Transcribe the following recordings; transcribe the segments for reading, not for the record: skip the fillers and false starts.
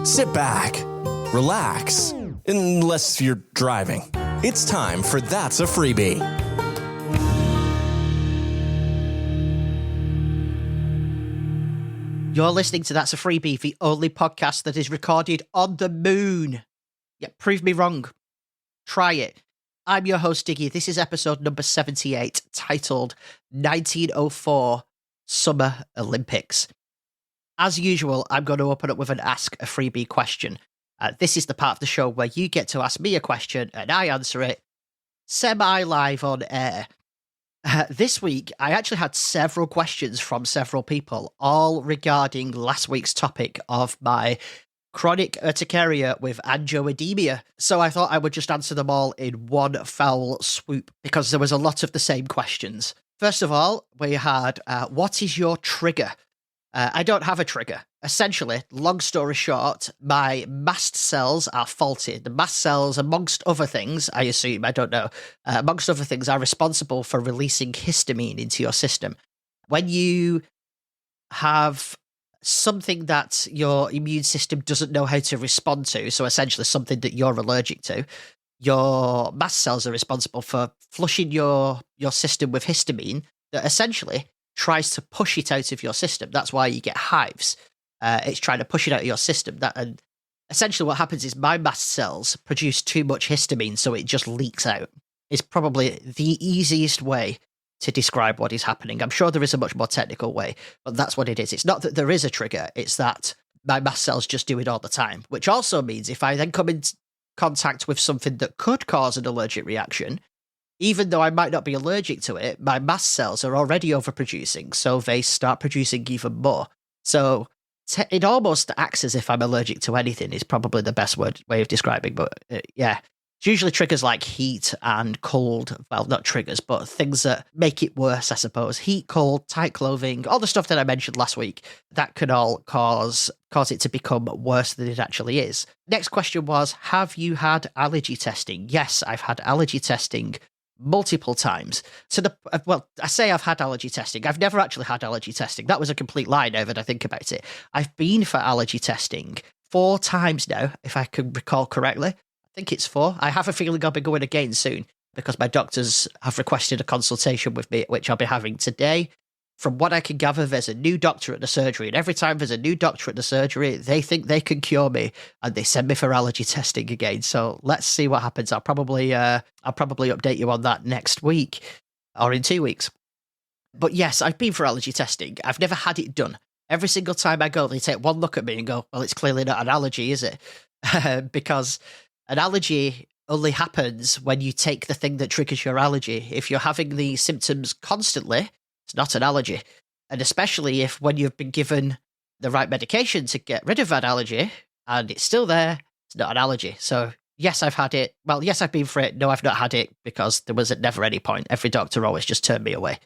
Sit back, relax, unless you're driving. It's time for That's a Freebie. You're listening to That's a Freebie, the only podcast that is recorded on the moon. Yeah, prove me wrong. Try it. I'm your host, Diggy. This is episode number 78, titled 1904 Summer Olympics. As usual, I'm going to open up with an Ask a Freebie question. This is the part of the show where you get to ask me a question and I answer it semi-live on air. This week, I actually had several questions from several people, all regarding last week's topic of my chronic urticaria with angioedemia. So I thought I would just answer them all in one foul swoop because there was a lot of the same questions. First of all, we had, what is your trigger? I don't have a trigger. Essentially, long story short, my mast cells are faulty. The mast cells, amongst other things, I assume, I don't know, amongst other things, are responsible for releasing histamine into your system. When you have something that your immune system doesn't know how to respond to, so essentially something that you're allergic to, your mast cells are responsible for flushing your system with histamine that essentially tries to push it out of your system. That's why you get hives. It's trying to push it out of your system. And essentially what happens is my mast cells produce too much histamine, so it just leaks out. It's probably the easiest way to describe what is happening. I'm sure there is a much more technical way, but that's what it is. It's not that there is a trigger, it's that my mast cells just do it all the time, which also means if I then come in contact with something that could cause an allergic reaction, even though I might not be allergic to it, my mast cells are already overproducing, so they start producing even more. So it almost acts as if I'm allergic to anything is probably the best way of describing, but yeah. It's usually triggers like heat and cold, well, not triggers, but things that make it worse, I suppose. Heat, cold, tight clothing, all the stuff that I mentioned last week, that can all cause it to become worse than it actually is. Next question was, have you had allergy testing? Yes, I've had allergy testing multiple times. I say I've had allergy testing. I've never actually had allergy testing. That was a complete lie now that I think about it. I've been for allergy testing 4 times now, if I can recall correctly. I think it's 4. I have a feeling I'll be going again soon because my doctors have requested a consultation with me, which I'll be having today. From what I can gather, there's a new doctor at the surgery, and every time there's a new doctor at the surgery, they think they can cure me, and they send me for allergy testing again. So let's see what happens. I'll probably update you on that next week or in 2 weeks. But yes, I've been for allergy testing. I've never had it done. Every single time I go, they take one look at me and go, "Well, it's clearly not an allergy, is it?" Because an allergy only happens when you take the thing that triggers your allergy. If you're having the symptoms constantly, it's not an allergy. And especially if when you've been given the right medication to get rid of that allergy and it's still there, it's not an allergy. So yes, I've had it. Well, yes, I've been for it. No, I've not had it because there was at never any point. Every doctor always just turned me away.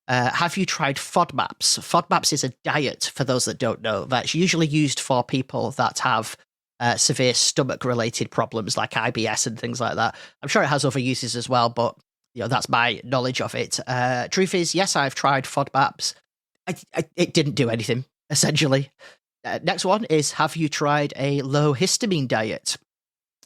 Have you tried FODMAPs? FODMAPs is a diet, for those that don't know, that's usually used for people that have severe stomach-related problems like IBS and things like that. I'm sure it has other uses as well, but that's my knowledge of it. Truth is, yes, I've tried FODMAPs. It didn't do anything, essentially. Next one is, have you tried a low-histamine diet?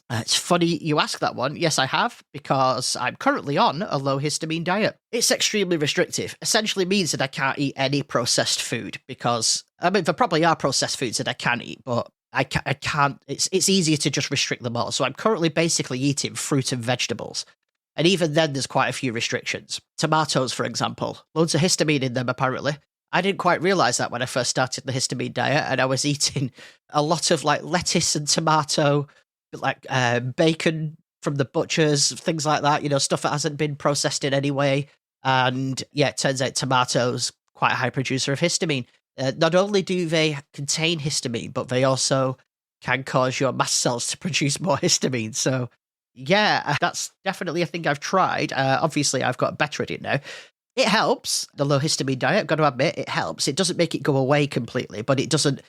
It's funny you ask that one. Yes, I have, because I'm currently on a low-histamine diet. It's extremely restrictive. Essentially means that I can't eat any processed food because, there probably are processed foods that I can eat, but I can't. It's easier to just restrict them all. So I'm currently basically eating fruit and vegetables. And even then, there's quite a few restrictions. Tomatoes, for example, loads of histamine in them, apparently. I didn't quite realise that when I first started the histamine diet, and I was eating a lot of lettuce and tomato, bacon from the butchers, things like that, stuff that hasn't been processed in any way. And yeah, it turns out tomatoes, quite a high producer of histamine. Not only do they contain histamine, but they also can cause your mast cells to produce more histamine. So yeah, that's definitely a thing I've tried. Obviously, I've got better at it now. It helps, the low histamine diet, I've got to admit, it helps. It doesn't make it go away completely, but it doesn't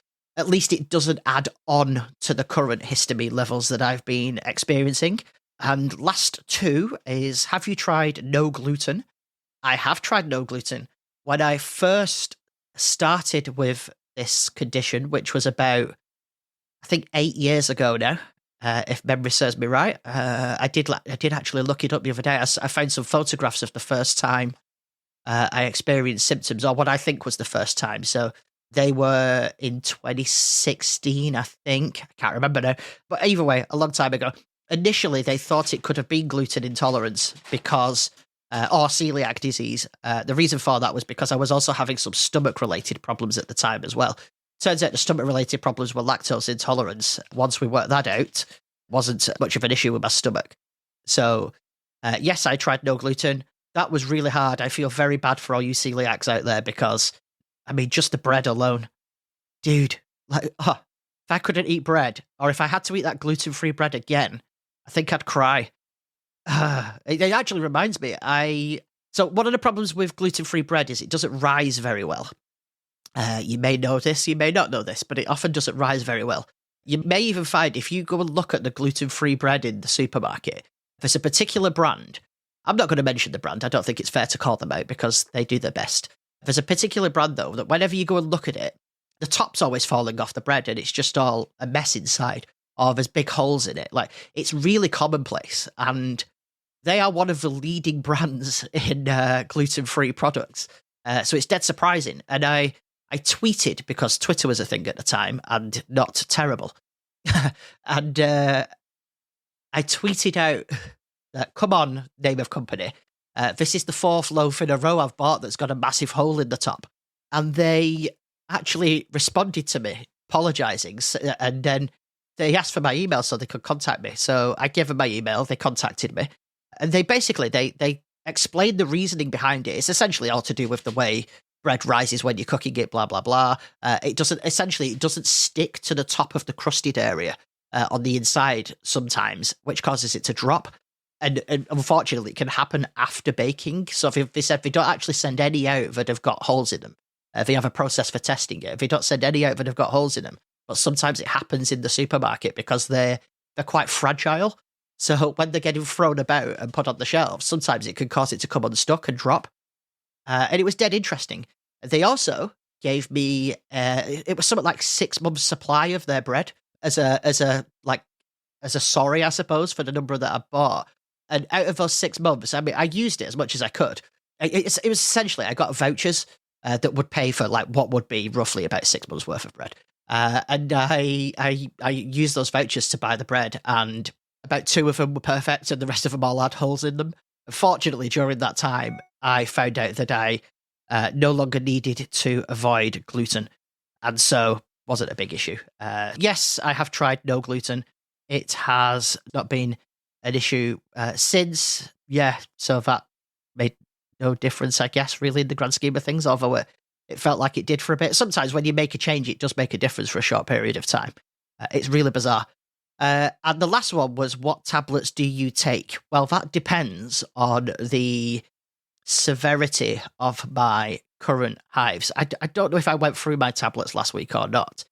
add on to the current histamine levels that I've been experiencing. And last 2 is, have you tried no gluten? I have tried no gluten. When I first started with this condition, which was about, I I think 8 years ago now, if memory serves me right. I did actually look it up the other day. I found some photographs of the first time I experienced symptoms, or what I think was the first time. So they were in 2016, I think. I can't remember now. But either way, a long time ago. Initially, they thought it could have been gluten intolerance because, or celiac disease. The reason for that was because I was also having some stomach-related problems at the time as well. Turns out the stomach-related problems were lactose intolerance. Once we worked that out, wasn't much of an issue with my stomach. So, yes, I tried no gluten. That was really hard. I feel very bad for all you celiacs out there because, I mean, just the bread alone. Dude, if I couldn't eat bread, or if I had to eat that gluten-free bread again, I think I'd cry. It actually reminds me, so one of the problems with gluten-free bread is it doesn't rise very well. You may know this, you may not know this, but it often doesn't rise very well. You may even find if you go and look at the gluten-free bread in the supermarket, if it's a particular brand, I'm not going to mention the brand, I don't think it's fair to call them out because they do their best. If there's a particular brand, though, that whenever you go and look at it, the top's always falling off the bread and it's just all a mess inside, or there's big holes in it. Like, it's really commonplace, and they are one of the leading brands in gluten-free products. So it's dead surprising. And I tweeted, because Twitter was a thing at the time and not terrible. And I tweeted out, come on, name of company. This is the 4th loaf in a row I've bought that's got a massive hole in the top. And they actually responded to me, apologising. And then they asked for my email so they could contact me. So I gave them my email. They contacted me. And they basically, they explained the reasoning behind it. It's essentially all to do with the way bread rises when you're cooking it, blah, blah, blah. It doesn't stick to the top of the crusted area on the inside sometimes, which causes it to drop. And unfortunately, it can happen after baking. So if they said they don't actually send any out that have got holes in them, they have a process for testing it. If they don't send any out that have got holes in them, but sometimes it happens in the supermarket because they're quite fragile. So when they're getting thrown about and put on the shelves, sometimes it can cause it to come unstuck and drop. And it was dead interesting. They also gave me, it was something like 6 months' supply of their bread as a sorry, I suppose, for the number that I bought. And out of those 6 months, I mean, I used it as much as I could. It was essentially, I got vouchers that would pay for like what would be roughly about 6 months' worth of bread. And I used those vouchers to buy the bread, and about 2 of them were perfect and the rest of them all had holes in them. Fortunately, during that time, I found out that I no longer needed to avoid gluten, and so wasn't a big issue. Yes, I have tried no gluten. It has not been an issue since. Yeah, so that made no difference, I guess, really, in the grand scheme of things, although it felt like it did for a bit. Sometimes when you make a change, it does make a difference for a short period of time. It's really bizarre. And the last one was, what tablets do you take? Well, that depends on the severity of my current hives. I don't know if I went through my tablets last week or not.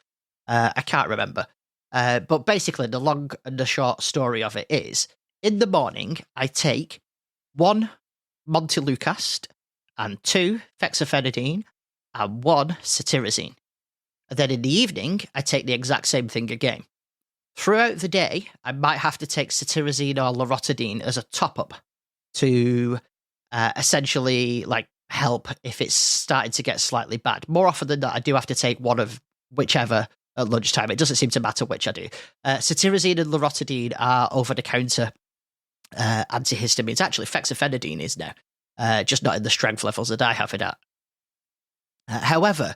I can't remember. But basically, the long and the short story of it is, in the morning, I take 1 Montelukast and 2 fexofenadine and 1 cetirizine. And then in the evening, I take the exact same thing again. Throughout the day, I might have to take cetirizine or loratadine as a top-up to essentially like help if it's starting to get slightly bad. More often than not, I do have to take one of whichever at lunchtime. It doesn't seem to matter which I do. Cetirizine and loratadine are over-the-counter antihistamines. Actually, fexofenadine is now, just not in the strength levels that I have it at. However,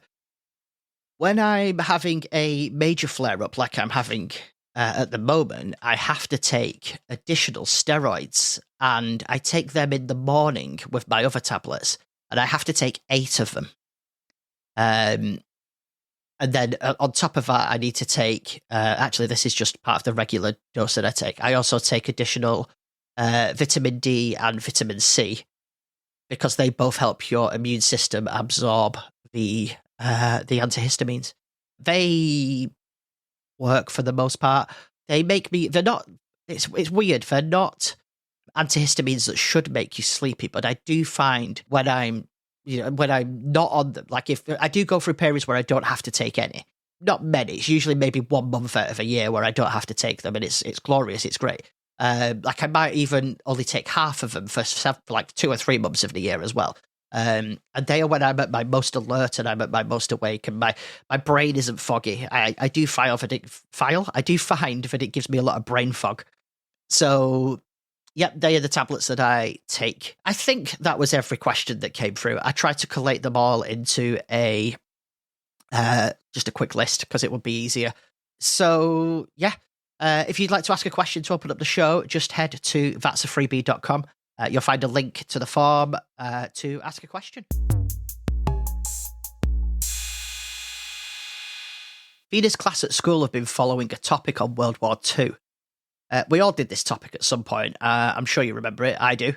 when I'm having a major flare-up like I'm having at the moment, I have to take additional steroids, and I take them in the morning with my other tablets, and I have to take 8 of them. And then on top of that, I need to take, actually, this is just part of the regular dose that I take. I also take additional vitamin D and vitamin C, because they both help your immune system absorb the antihistamines. They work for the most part. They make me, they're not, it's weird, they're not antihistamines that should make you sleepy, but I do find when I'm not on them, like if I do go through periods where I don't have to take any, not many. It's usually maybe 1 month out of a year where I don't have to take them, and it's glorious. It's great. Like I might even only take half of them for like 2 or 3 months of the year as well. And they are when I'm at my most alert and I'm at my most awake, and my brain isn't foggy. I do find that it gives me a lot of brain fog. So, yep, they are the tablets that I take. I think that was every question that came through. I tried to collate them all into a just a quick list because it would be easier. So, yeah, if you'd like to ask a question to open up the show, just head to that'safreebie.com. You'll find a link to the form to ask a question. Fina's class at school have been following a topic on World War II. We all did this topic at some point. I'm sure you remember it. I do.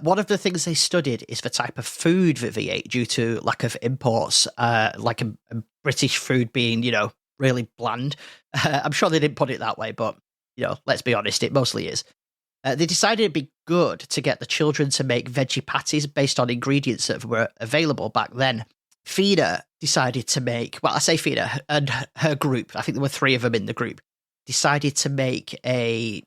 One of the things they studied is the type of food that they ate due to lack of imports, like a British food being, really bland. I'm sure they didn't put it that way, but, let's be honest, it mostly is. They decided it'd be good to get the children to make veggie patties based on ingredients that were available back then. Fina decided to make, well, I say Fina and her group, I think there were 3 of them in the group, decided to make they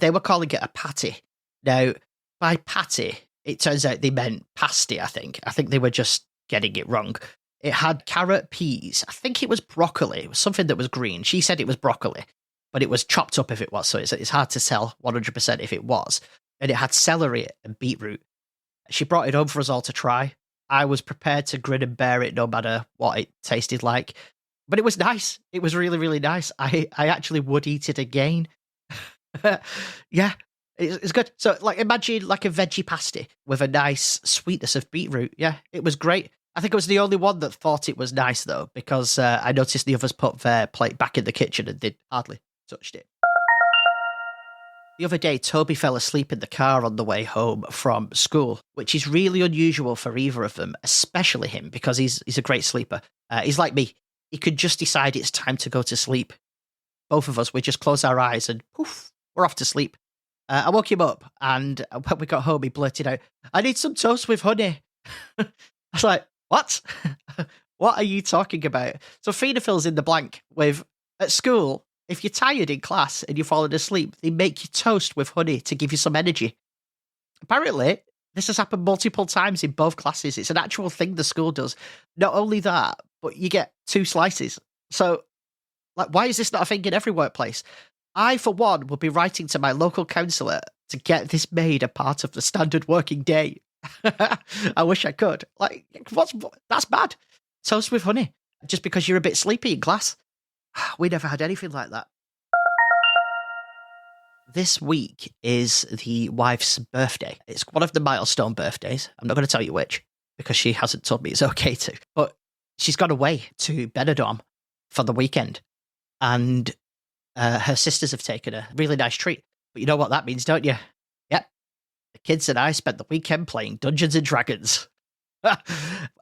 were calling it a patty. Now, by patty, it turns out they meant pasty, I think. I think they were just getting it wrong. It had carrot, peas, I think it was broccoli. It was something that was green. She said it was broccoli, but it was chopped up if it was, so it's hard to tell 100% if it was. And it had celery and beetroot. She brought it home for us all to try. I was prepared to grin and bear it no matter what it tasted like. But it was nice. It was really, really nice. I actually would eat it again. Yeah, it's good. So, imagine like a veggie pasty with a nice sweetness of beetroot. Yeah, it was great. I think I was the only one that thought it was nice, though, because I noticed the others put their plate back in the kitchen and they hardly touched it. The other day, Toby fell asleep in the car on the way home from school, which is really unusual for either of them, especially him, because he's a great sleeper. He's like me. He could just decide it's time to go to sleep. Both of us, we just close our eyes and poof, we're off to sleep. I woke him up, and when we got home, he blurted out, "I need some toast with honey." I was like, "What? What are you talking about?" So Fina fills in the blank with, at school, if you're tired in class and you're falling asleep, they make you toast with honey to give you some energy. Apparently, this has happened multiple times in both classes. It's an actual thing the school does. Not only that, but you get 2 slices. So, why is this not a thing in every workplace? I, for one, will be writing to my local counsellor to get this made a part of the standard working day. I wish I could. That's bad. Toast with honey, just because you're a bit sleepy in class. We never had anything like that. This week is the wife's birthday. It's one of the milestone birthdays. I'm not going to tell you which, because she hasn't told me it's okay to. But she's gone away to Benidorm for the weekend. And her sisters have taken a really nice treat. But you know what that means, don't you? Yep. The kids and I spent the weekend playing Dungeons and Dragons.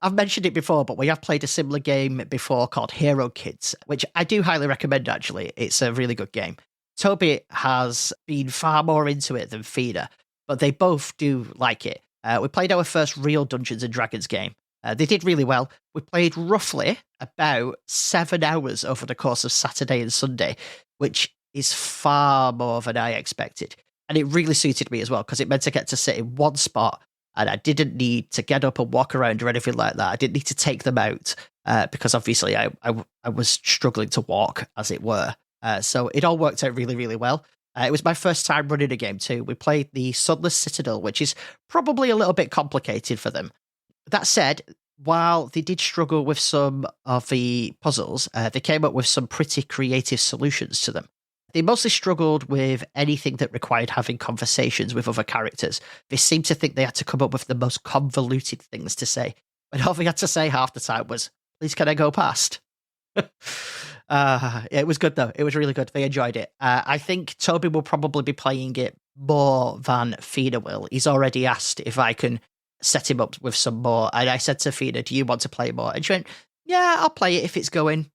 I've mentioned it before, but we have played a similar game before called Hero Kids, which I do highly recommend, actually. It's a really good game. Toby has been far more into it than Fina, but they both do like it. We played our first real Dungeons and Dragons game. They did really well. We played roughly about 7 hours over the course of Saturday and Sunday, which is far more than I expected. And it really suited me as well, because it meant to get to sit in one spot, and I didn't need to get up and walk around or anything like that. I didn't need to take them out, because obviously I was struggling to walk, as it were. So it all worked out really, really well. It was my first time running a game too. We played the Sunless Citadel, which is probably a little bit complicated for them. That said, while they did struggle with some of the puzzles, they came up with some pretty creative solutions to them. They mostly struggled with anything that required having conversations with other characters. They seemed to think they had to come up with the most convoluted things to say. And all they had to say half the time was, "Please, can I go past?" It was good, though. It was really good. They enjoyed it. I think Toby will probably be playing it more than Fina will. He's already asked if I can set him up with some more. And I said to Fina, "Do you want to play more?" And she went, "Yeah, I'll play it if it's going."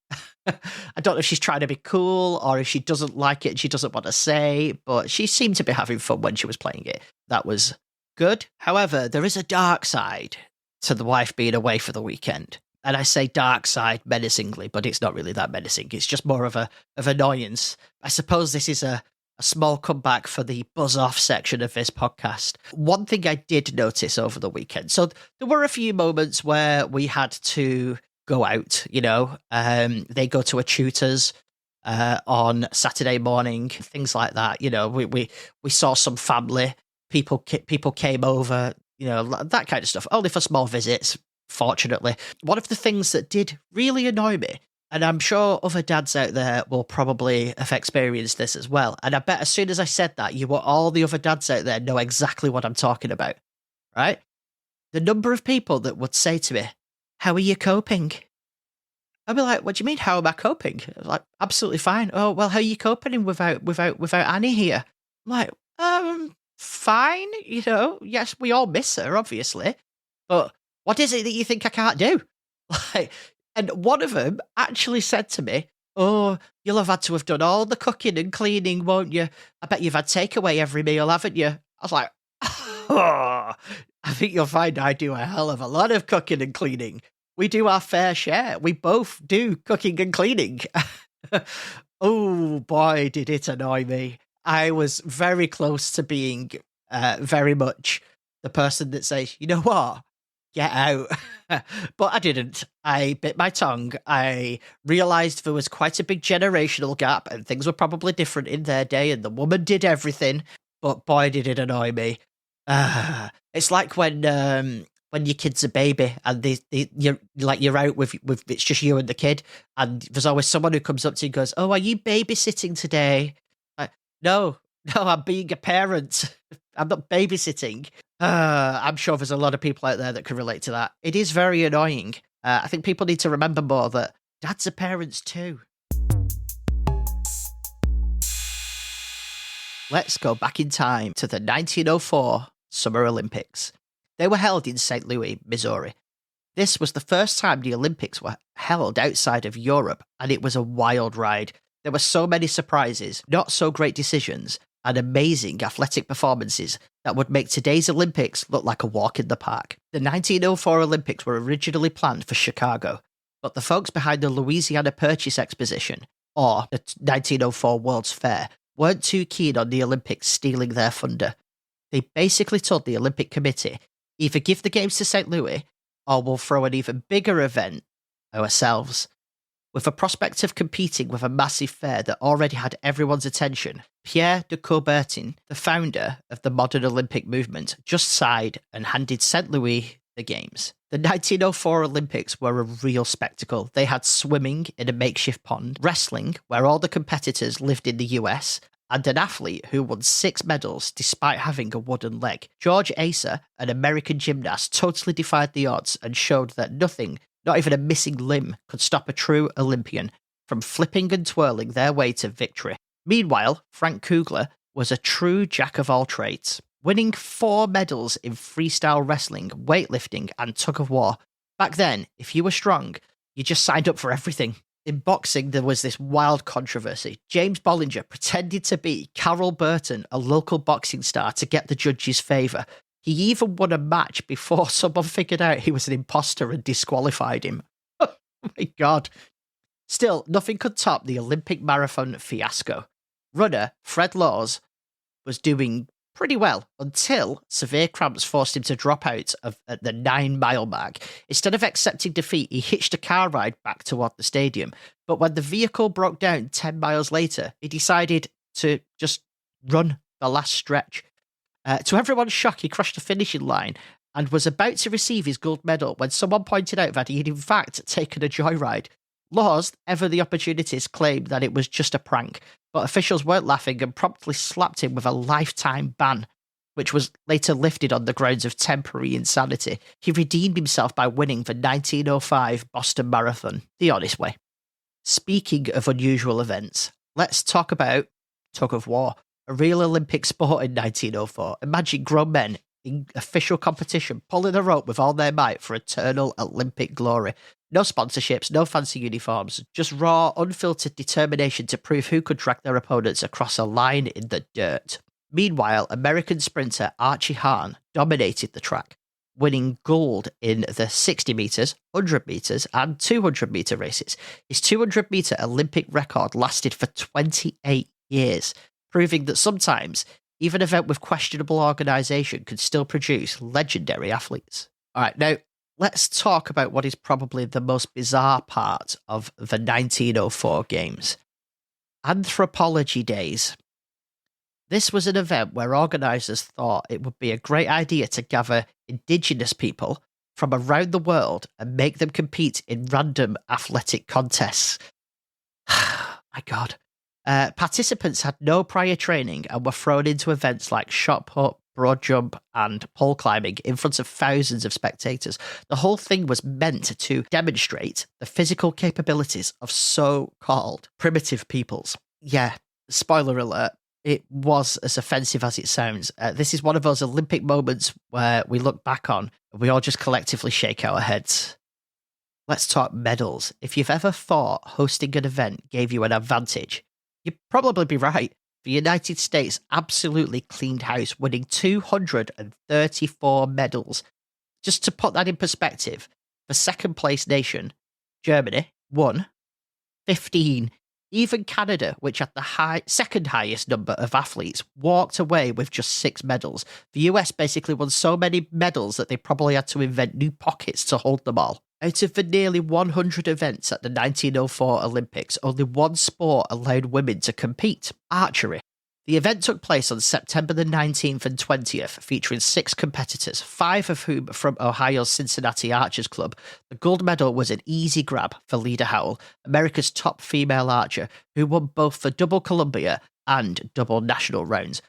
I don't know if she's trying to be cool or if she doesn't like it and she doesn't want to say, but she seemed to be having fun when she was playing it. That was good. However, there is a dark side to the wife being away for the weekend. And I say dark side menacingly, but it's not really that menacing. It's just more of annoyance. I suppose this is a small comeback for the buzz off section of this podcast. One thing I did notice over the weekend. So there were a few moments where we had to go out, they go to a tutor's on Saturday morning, things like that. We saw some family, people came over, that kind of stuff, only for small visits, fortunately. One of the things that did really annoy me, and I'm sure other dads out there will probably have experienced this as well. And I bet as soon as I said that, all the other dads out there know exactly what I'm talking about, right? The number of people that would say to me, "How are you coping?" I'd be like, "What do you mean? How am I coping?" I was like, "Absolutely fine." "Oh, well, how are you coping without Annie here?" I'm like, fine. Yes, we all miss her, obviously, but what is it that you think I can't do? Like, and one of them actually said to me, "Oh, you'll have had to have done all the cooking and cleaning, won't you? I bet you've had takeaway every meal, haven't you?" I was like, "Oh, I think you'll find I do a hell of a lot of cooking and cleaning. We do our fair share. We both do cooking and cleaning." Oh boy, did it annoy me. I was very close to being very much the person that says, "You know what? Get out." But I didn't. I bit my tongue. I realised there was quite a big generational gap and things were probably different in their day and the woman did everything. But boy, did it annoy me. It's like when your kid's a baby and you're out with it's just you and the kid, and there's always someone who comes up to you and goes, "Oh, are you babysitting today?" Like, no, I'm being a parent. I'm not babysitting. I'm sure there's a lot of people out there that can relate to that. It is very annoying. I think people need to remember more that dads are parents too. Let's go back in time to the 1904 Summer Olympics. They were held in St. Louis, Missouri. This was the first time the Olympics were held outside of Europe, and it was a wild ride. There were so many surprises, not so great decisions, and amazing athletic performances that would make today's Olympics look like a walk in the park. The 1904 Olympics were originally planned for Chicago, but the folks behind the Louisiana Purchase Exposition, or the 1904 World's Fair, weren't too keen on the Olympics stealing their thunder. They basically told the Olympic Committee, either give the games to St. Louis, or we'll throw an even bigger event ourselves. With the prospect of competing with a massive fair that already had everyone's attention, Pierre de Coubertin, the founder of the modern Olympic movement, just sighed and handed St. Louis the games. The 1904 Olympics were a real spectacle. They had swimming in a makeshift pond, wrestling, where all the competitors lived in the US, and an athlete who won 6 medals despite having a wooden leg. George Acer, an American gymnast, totally defied the odds and showed that nothing, not even a missing limb, could stop a true Olympian from flipping and twirling their way to victory. Meanwhile, Frank Kugler was a true jack of all trades, winning 4 medals in freestyle wrestling, weightlifting, and tug-of-war. Back then, if you were strong, you just signed up for everything. In boxing, there was this wild controversy. James Bollinger pretended to be Carol Burton, a local boxing star, to get the judge's favour. He even won a match before someone figured out he was an imposter and disqualified him. Oh my God. Still, nothing could top the Olympic marathon fiasco. Runner Fred Laws was doing pretty well until severe cramps forced him to drop out at the 9-mile mark. Instead of accepting defeat, he hitched a car ride back toward the stadium. But when the vehicle broke down 10 miles later, he decided to just run the last stretch. To everyone's shock, he crossed the finishing line and was about to receive his gold medal when someone pointed out that he had in fact taken a joyride. Laws, ever the opportunist, claimed that it was just a prank, but officials weren't laughing and promptly slapped him with a lifetime ban, which was later lifted on the grounds of temporary insanity. He redeemed himself by winning the 1905 Boston Marathon, the honest way. Speaking of unusual events, let's talk about tug-of-war, a real Olympic sport in 1904. Imagine grown men in official competition pulling a rope with all their might for eternal Olympic glory. No sponsorships, no fancy uniforms, just raw, unfiltered determination to prove who could drag their opponents across a line in the dirt. Meanwhile, American sprinter Archie Hahn dominated the track. winning gold in the 60 metres, 100 metres, and 200 metre races. His 200 metre Olympic record lasted for 28 years, proving that sometimes even an event with questionable organisation could still produce legendary athletes. All right, now let's talk about what is probably the most bizarre part of the 1904 Games. Anthropology Days. This was an event where organisers thought it would be a great idea to gather indigenous people from around the world and make them compete in random athletic contests. My God. Participants had no prior training and were thrown into events like shot put, broad jump, and pole climbing in front of thousands of spectators. The whole thing was meant to demonstrate the physical capabilities of so-called primitive peoples. Yeah, spoiler alert. It was as offensive as it sounds. This is one of those Olympic moments where we look back on and we all just collectively shake our heads. Let's talk medals. If you've ever thought hosting an event gave you an advantage, you'd probably be right. The United States absolutely cleaned house, winning 234 medals. Just to put that in perspective, the second place nation, Germany, won 15. Even Canada, which had the second highest number of athletes, walked away with just 6 medals. The US basically won so many medals that they probably had to invent new pockets to hold them all. Out of the nearly 100 events at the 1904 Olympics, only one sport allowed women to compete: archery. The event took place on September the 19th and 20th, featuring 6 competitors, 5 of whom from Ohio's Cincinnati Archers Club. The gold medal was an easy grab for Leda Howell, America's top female archer, who won both the double Columbia and double national rounds.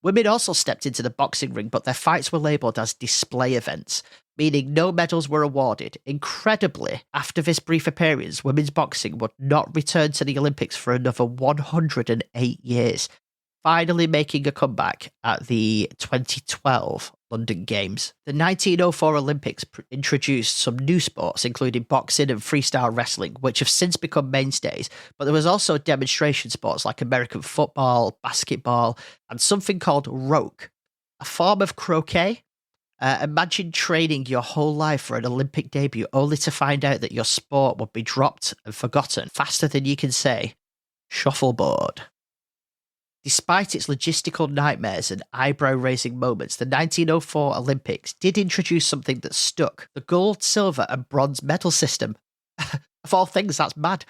Women also stepped into the boxing ring, but their fights were labelled as display events, meaning no medals were awarded. Incredibly, after this brief appearance, women's boxing would not return to the Olympics for another 108 years. Finally making a comeback at the 2012 London Games. The 1904 Olympics introduced some new sports, including boxing and freestyle wrestling, which have since become mainstays, but there was also demonstration sports like American football, basketball, and something called roque, a form of croquet. Imagine training your whole life for an Olympic debut only to find out that your sport would be dropped and forgotten faster than you can say shuffleboard. Despite its logistical nightmares and eyebrow-raising moments, the 1904 Olympics did introduce something that stuck: the gold, silver, and bronze medal system. Of all things, that's mad.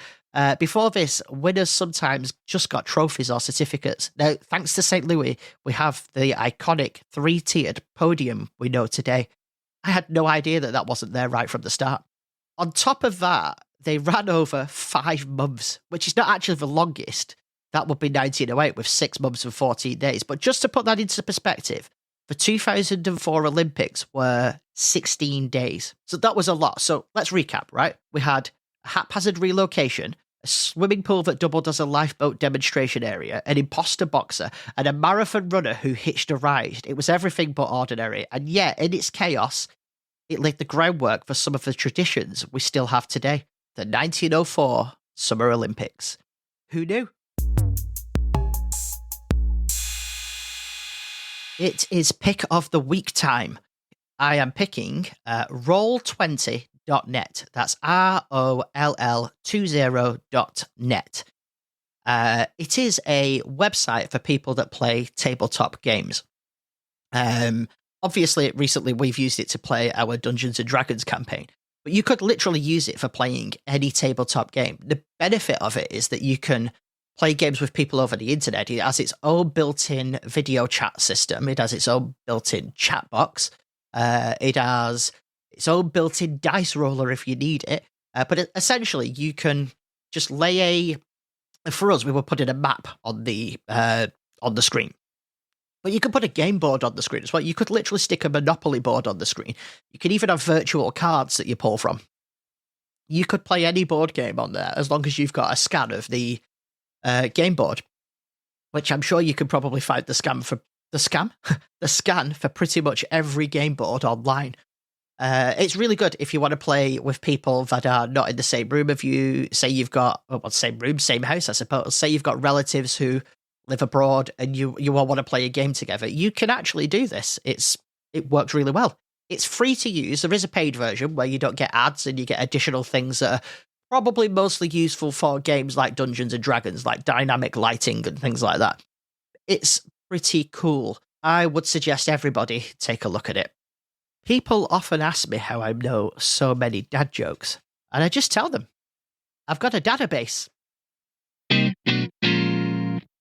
Before this, winners sometimes just got trophies or certificates. Now, thanks to St. Louis, we have the iconic 3-tiered podium we know today. I had no idea that that wasn't there right from the start. On top of that, they ran over 5 months, which is not actually the longest. That would be 1908 with 6 months and 14 days. But just to put that into perspective, the 2004 Olympics were 16 days. So that was a lot. So let's recap, right? We had a haphazard relocation, a swimming pool that doubled as a lifeboat demonstration area, an imposter boxer, and a marathon runner who hitched a ride. It was everything but ordinary. And yet, in its chaos, it laid the groundwork for some of the traditions we still have today. The 1904 Summer Olympics. Who knew? It is pick of the week time. I am picking roll20.net. That's ROLL20.net. It is a website for people that play tabletop games. Obviously, recently we've used it to play our Dungeons and Dragons campaign, but you could literally use it for playing any tabletop game. The benefit of it is that you can play games with people over the internet. It has its own built-in video chat system. It has its own built-in chat box. It has its own built-in dice roller if you need it. But essentially, you can just lay for us, we were putting a map on the screen. But you can put a game board on the screen as well. You could literally stick a Monopoly board on the screen. You can even have virtual cards that you pull from. You could play any board game on there as long as you've got a scan of the game board, which I'm sure you can probably find the scan for pretty much every game board online. It's really good if you want to play with people that are not in the same room as you. Say you've got same room, same house, I suppose. Say you've got relatives who live abroad and you all want to play a game together. You can actually do this. It works really well. It's free to use. There is a paid version where you don't get ads and you get additional things that are probably mostly useful for games like Dungeons & Dragons, like dynamic lighting and things like that. It's pretty cool. I would suggest everybody take a look at it. People often ask me how I know so many dad jokes, and I just tell them, I've got a database.